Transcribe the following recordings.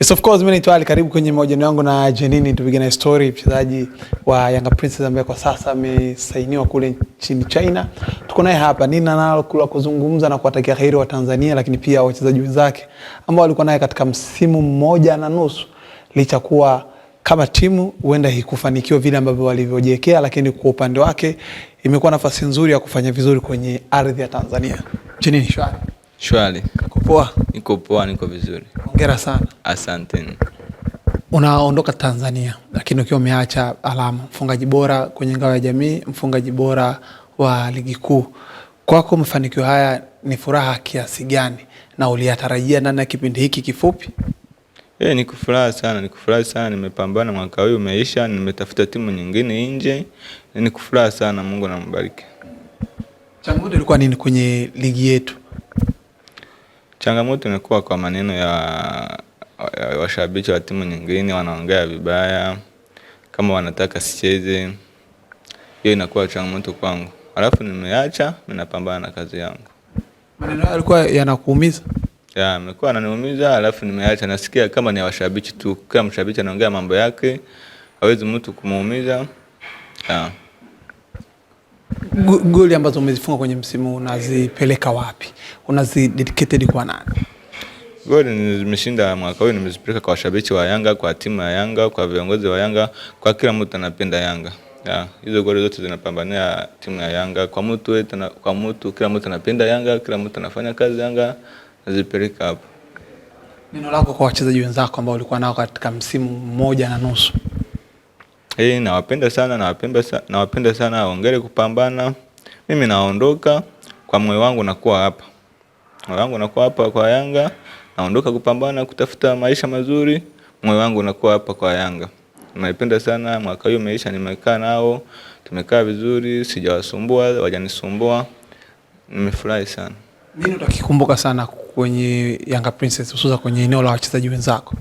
Yes, of course, mimi naitwa Ali, karibu kwenye mahojiano yangu na Jenini, tupige na story mchezaji wa Yanga Princess ambaye kwa sasa amesainiwa kule nchini China. Tuko naye hapa, nina nalo kula kuzungumza na kuwatakia kheri wa Tanzania, lakini pia wachezaji wenzake ambao walikuwa naye katika msimu mmoja na nusu, licha kuwa kama timu huenda haikufanikiwa vile ambavyo walivyojiwekea, lakini kwa upande wake imekuwa nafasi nzuri ya kufanya vizuri kwenye ardhi ya Tanzania. Jenini, shwari? Shwari. Uko poa? Niko poa, niko vizuri. Hongera sana. Asante. Unaondoka Tanzania lakini ukiwa umeacha alama, mfungaji bora kwenye ngao ya jamii, mfungaji bora wa ligi kuu. Kwako mafanikio haya ni furaha kiasi gani na uliyatarajia ndani ya kipindi hiki kifupi? Niko furaha sana, nimepambana, mwaka huu umeisha, nimetafuta timu nyingine nje. Niko furaha sana, Mungu anambariki. Changamoto ilikuwa nini kwenye ligi yetu? Changamoto imekuwa kwa maneno ya washabiki wa timu nyingine, wanaongea vibaya kama wanataka sicheze. Hiyo inakuwa changamoto kwangu. Alafu nimeacha, ninapambana na kazi yangu. Maneno yalikuwa yanakuumiza? Yamekuwa yananiumiza, alafu nimeacha. Nasikia kama ni washabiki tu, kila mshabiki anaongea mambo yake, hawezi mtu kumuumiza. Goli ambazo umezifunga kwenye msimu unazipeleka wapi? Unazidedicated kwa nani? Goli nimeshinda mwaka huu, nimezipeleka kwa washabiki wa Yanga, kwa timu ya Yanga, kwa viongozi wa Yanga, kwa kila mtu anapenda Yanga. Hizo goli zote zinapambania timu ya Yanga, kwa mtu wetu na kwa mtu, kila mtu anapenda Yanga, kila mtu anafanya kazi Yanga, nazipeleka hapo. Neno lako kwa wachezaji wenzako ambao ulikuwa nao katika msimu mmoja na nusu? Nawapenda sana, waongeze kupambana. Mimi naondoka kwa moyo wangu, nakuwa hapa. Moyo wangu nakuwa hapa kwa Yanga, naondoka kupambana kutafuta maisha mazuri. Moyo wangu nakuwa hapa kwa Yanga. Naipenda sana, mwaka huu umeisha, nimekaa nao, tumekaa vizuri, sijawasumbua, hawajanisumbua. Nimefurahi sana. Nini utakikumbuka sana kwenye Yanga Princess, hususan kwenye eneo la wachezaji wenzako?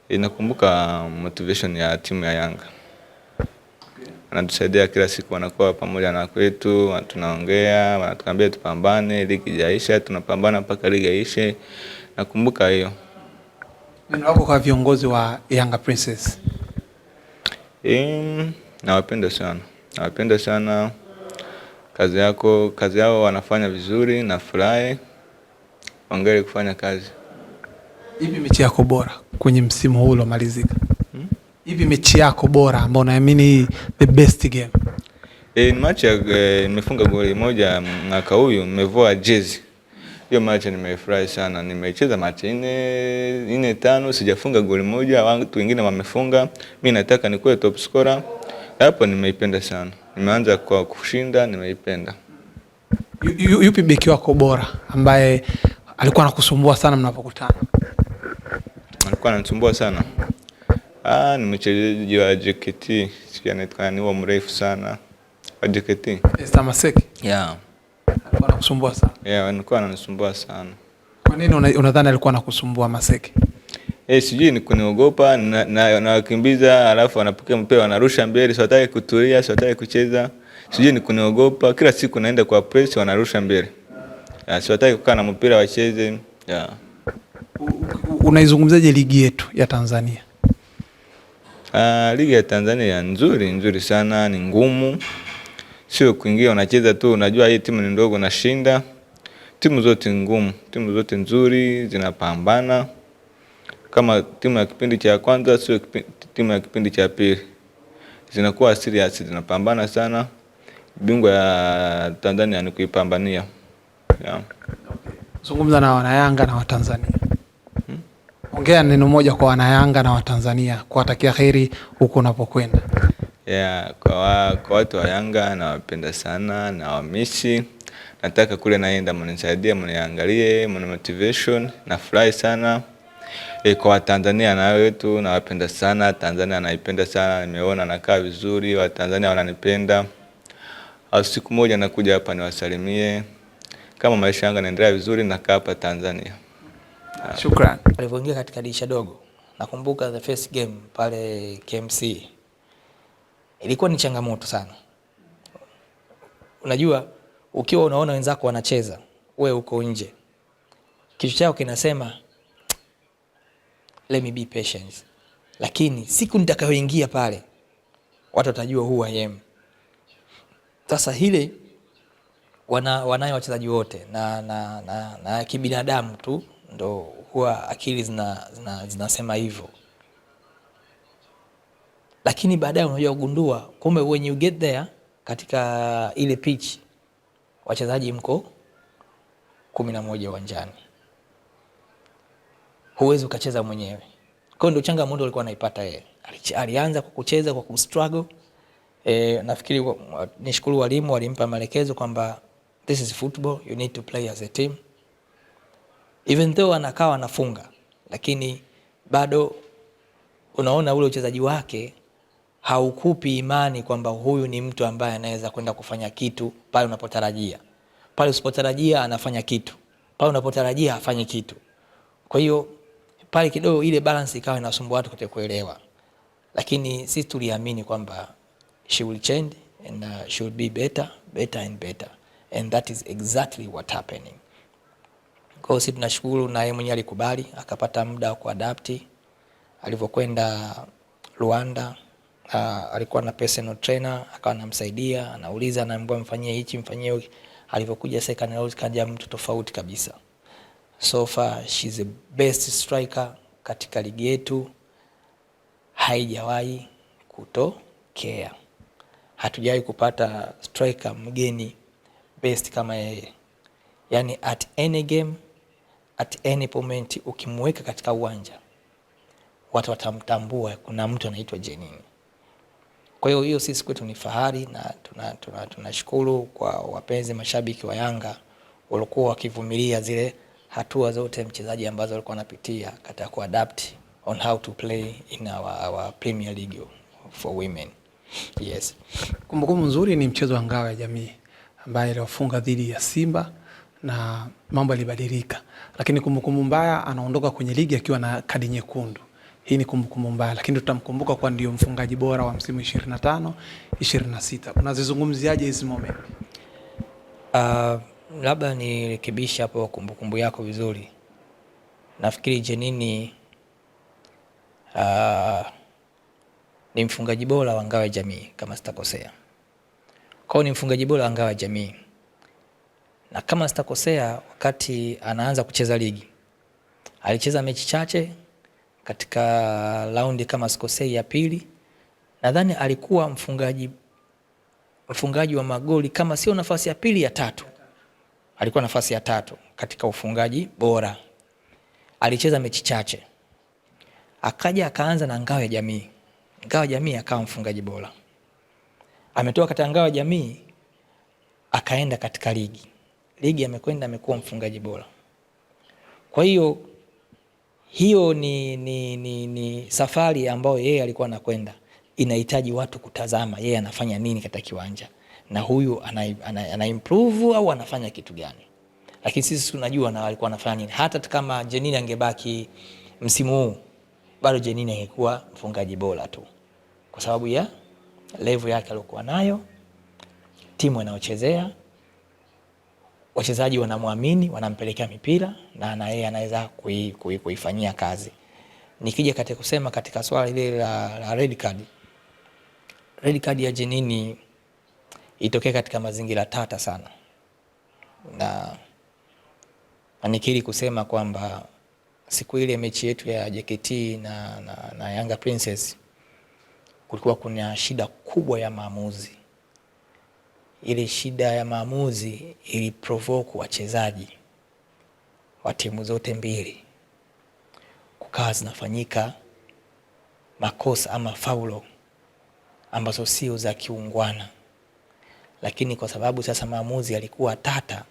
Nakumbuka motivation ya timu ya Yanga. Wanatusaidia kila siku, wanakuwa pamoja na kwetu, tunaongea, wanatuambia tupambane, ligi ijaisha, tunapambana mpaka ligi iishe. Nakumbuka hiyo. Neno lako kwa viongozi wa Yanga Princess? Nawapenda sana. Kazi yao wanafanya vizuri, nafurahi. Waongeze kufanya kazi. Ipi mechi yako bora kwenye msimu huu uliomalizika? Ipi mechi yako bora ambayo unaamini the best game? Mechi nimefunga goli moja mwaka huu, nimevua jezi. Hiyo mechi nimefurahi sana. Nimecheza mechi 4-5, sijafunga goli moja, watu wengine wamefunga. Mimi nataka nikuwe top scorer. Hapo nimeipenda sana. Nimeanza kwa kushinda, nimeipenda. Yupi beki wako bora ambaye alikuwa anakusumbua sana mnapokutana? Alikuwa ananisumbua sana. Ni mchezaji wa JKT, sio anaitwa ni mrefu sana. Wa JKT. Esther Maseki? Alikuwa anakusumbua sana? Alikuwa ananisumbua sana. Kwa nini unadhani alikuwa anakusumbua Maseki? Sijui ni kuniogopa, na wakimbiza, alafu wanapokea mpira wanarusha mbele, siwataki kutulia, siwataki kucheza. Sijui ni kuniogopa, kila siku naenda kwa press wanarusha mbele. Siwataki kukaa na mpira wacheze. Unaizungumzaje ligi yetu ya Tanzania? Ligi ya Tanzania nzuri sana, ni ngumu. Sio kuingia unacheza tu, unajua hii timu ni ndogo nashinda. Timu zote ngumu, timu zote nzuri, zinapambana. Kama timu ya kipindi cha kwanza, sio timu ya kipindi cha pili. Zinakuwa serious, zinapambana sana. Bingwa ya Tanzania ni kuipambania. Zungumza na wanayanga na Watanzania. Ongea neno moja kwa wanayanga na Watanzania kuwatakia kheri huko unapokwenda. Kwa watu wa Yanga nawapenda sana, nawamishi. Nataka kule naenda mnisaidie, mniangalie, mni motivation, nafurahi sana. Kwa Watanzania na wetu nawapenda sana, Tanzania naipenda sana, nimeona nakaa vizuri, Watanzania wananipenda. Siku moja nakuja hapa niwasalimie. Kama maisha yangu yanaendelea vizuri nakaa hapa Tanzania. Shukrani. Alipoingia katika dirisha dogo, nakumbuka the first game pale KMC. Ilikuwa ni changamoto sana. Unajua, ukiwa unaona wenzako wanacheza, wewe uko nje, kichwa chako kinasema let me be patient. Lakini siku nitakayoingia pale watu watajua who I am. Sasa hile wanayo wachezaji wote na kibinadamu tu ndo huwa akili zinasema hivyo. Lakini baadaye unajua kugundua kumbe when you get there katika ile pitch wachezaji mko 11 uwanjani. Huwezi ukacheza mwenyewe. Kwa ndio changamoto alikuwa anaipata yeye. Alianza kwa kucheza kwa kustruggle. Nafikiri nishukuru walimu walimpa maelekezo kwamba this is football, you need to play as a team. Even though anakawa anafunga, lakini bado unaona ule uchezaji wake haukupi imani kwamba huyu ni mtu ambaye anaweza kwenda kufanya kitu pale unapotarajia. Pale usipotarajia anafanya kitu. Pale unapotarajia hafanyi kitu. Kwa hiyo pale kidogo ile balance ikawa inasumbua watu kote kuelewa. Lakini sisi tuliamini kwamba she will change and she will be better and better. And that is exactly what happening. Kwa hiyo sisi tunashukuru na yeye mwenyewe alikubali, akapata muda wa kuadapti. Alivyokwenda Rwanda, alikuwa na personal trainer, akawa anamsaidia, anauliza, anaambiwa mfanyie hichi, mfanyie hichi. Alivyokuja second round kaja mtu tofauti kabisa. So far she's the best striker katika ligi yetu. Haijawahi kutokea. Hatujawahi kupata striker mgeni best kama yeye. Yani at any game, at any moment ukimweka katika uwanja watu watamtambua kuna mtu anaitwa Jeanine. Kwa hiyo sisi kwetu ni fahari na tunashukuru kwa wapenzi mashabiki wa Yanga walikuwa wakivumilia zile hatua zote mchezaji ambazo walikuwa wanapitia katika kuadapt on how to play in our Premier League for women. Yes. Kumbukumbu nzuri ni mchezo wa ngao ya jamii ambaye aliwafunga dhidi ya Simba na mambo yalibadilika. Lakini kumbukumbu mbaya anaondoka kwenye ligi akiwa na kadi nyekundu. Hii ni kumbukumbu mbaya, lakini tutamkumbuka kwa ndio mfungaji bora wa msimu 25-26. Unazizungumziaje hizi moment? Labda nirekebisha hapo kumbukumbu yako vizuri. Nafikiri Jeanine ni mfungaji bora wa ngao ya jamii kama sitakosea. Kwa ni mfungaji bora wa ngao ya jamii. Na kama sitakosea wakati anaanza kucheza ligi alicheza mechi chache katika raundi kama sikosei ya pili. Nadhani alikuwa mfungaji wa magoli kama sio nafasi ya pili ya tatu. Alikuwa nafasi ya tatu katika ufungaji bora. Alicheza mechi chache. Akaja akaanza na ngao ya jamii. Ngao ya jamii akawa mfungaji bora. Ametoka katika ngao ya jamii akaenda katika ligi. Ligi amekwenda amekuwa mfungaji bora. Kwa hiyo ni safari ambayo yeye alikuwa anakwenda. Inahitaji watu kutazama yeye anafanya nini katika kiwanja. Na huyu ana improve au anafanya kitu gani. Lakini sisi tunajua na alikuwa anafanya nini. Hata kama Jeanine angebaki msimu huu bado Jeanine angekuwa mfungaji bora tu. Kwa sababu ya level yake aliyokuwa nayo, timu anayochezea, wachezaji wanamwamini, wanampelekea mipira na yeye anaweza kuifanyia kazi. Nikija katika kusema katika swala ile la red card. Red card ya Jeanine itokea katika mazingira tata sana. Na nikiri kusema kwamba siku ile mechi yetu ya JKT na Yanga Princess kulikuwa kuna shida kubwa ya maamuzi. Ile shida ya maamuzi ili provoke wachezaji wa timu zote mbili. Kukawa zinafanyika makosa ama faulo ambazo sio za kiungwana. Lakini kwa sababu sasa maamuzi yalikuwa tata,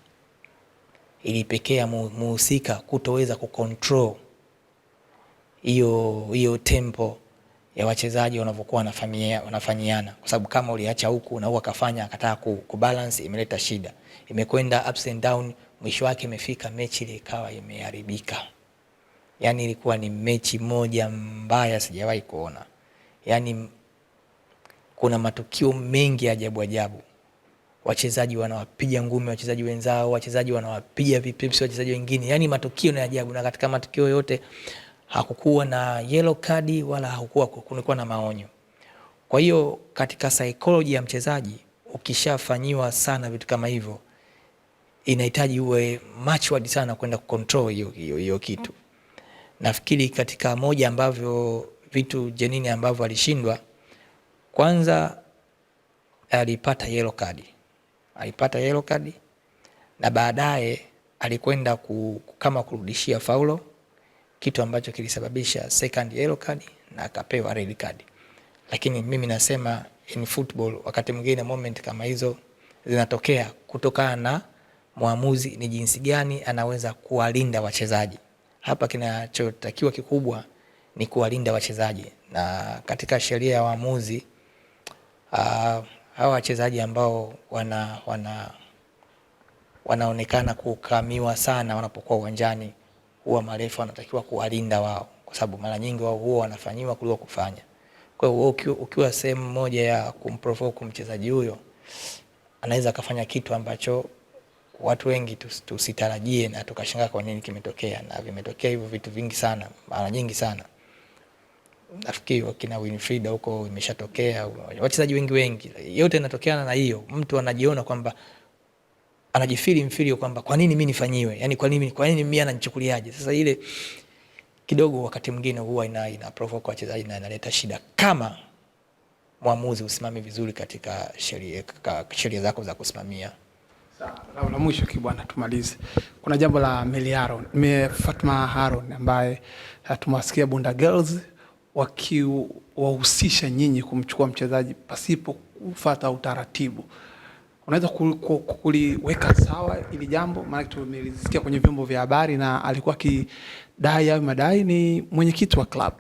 ilipekea muhusika kutoweza kucontrol hiyo tempo ya wachezaji wanavyokuwa wanafanyiana. Kwa sababu kama uliacha huku na huwa akafanya akataka kubalance, imeleta shida. Imekwenda ups and down, mwisho wake imefika mechi ile ikawa imeharibika. Yani ilikuwa ni mechi moja mbaya sijawahi kuona. Yani kuna matukio mengi ajabu ajabu. Wachezaji wanawapiga ngumi wachezaji wenzao, wachezaji wanawapiga vipipsi wachezaji wengine. Yani matukio ni ajabu, na katika matukio yote hakukuwa na yellow card wala kulikuwa na maonyo. Kwa hiyo katika psychology ya mchezaji, ukishafanyiwa sana vitu kama hivyo, inahitaji uwe matured sana kwenda kucontrol hiyo kitu. Nafikiri katika moja ambavyo vitu Jeanine ambavyo alishindwa, kwanza alipata yellow card na baadaye alikwenda kama kurudishia faulo, kitu ambacho kilisababisha second yellow card na akapewa red card. Lakini mimi nasema in football wakati mwingine moment kama hizo zinatokea kutokana na muamuzi ni jinsi gani anaweza kuwalinda wachezaji. Hapa kinachotakiwa kikubwa ni kuwalinda wachezaji, na katika sheria ya waamuzi hawa wachezaji ambao wanaonekana kukamiwa sana wanapokuwa uwanjani, huwa marefu wanatakiwa kuwalinda wao, kwa sababu mara nyingi wao huwa wanafanyiwa kuliko kufanya. Kwa hiyo ukiwa sehemu moja ya kumprovoke mchezaji huyo, anaweza kufanya kitu ambacho watu wengi tusitarajie na tukashangaa kwa nini kimetokea, na vimetokea hivyo vitu vingi sana, mara nyingi sana. Nafikiri kina Winfrida huko imeshatokea, wachezaji wengi yote inatokeana na hiyo. Mtu anajiona kwamba anajifili mfilio kwamba kwa nini mimi nifanyiwe, yani kwa nini mimi ananichukuliaje. Sasa ile kidogo wakati mwingine huwa ina provoke wachezaji na inaleta shida kama muamuzi usimame vizuri katika sheria zako za kusimamia. Sawa, la mwisho kibwana tumalize. Kuna jambo la Fatma Haron ambaye tumewasikia Bunda Girls wakiwahusisha nyinyi kumchukua mchezaji pasipo kufuata utaratibu. Unaweza kuliweka sawa ili jambo? Maana tumelisikia kwenye vyombo vya habari na alikuwa akidai au madai ni mwenyekiti wa club.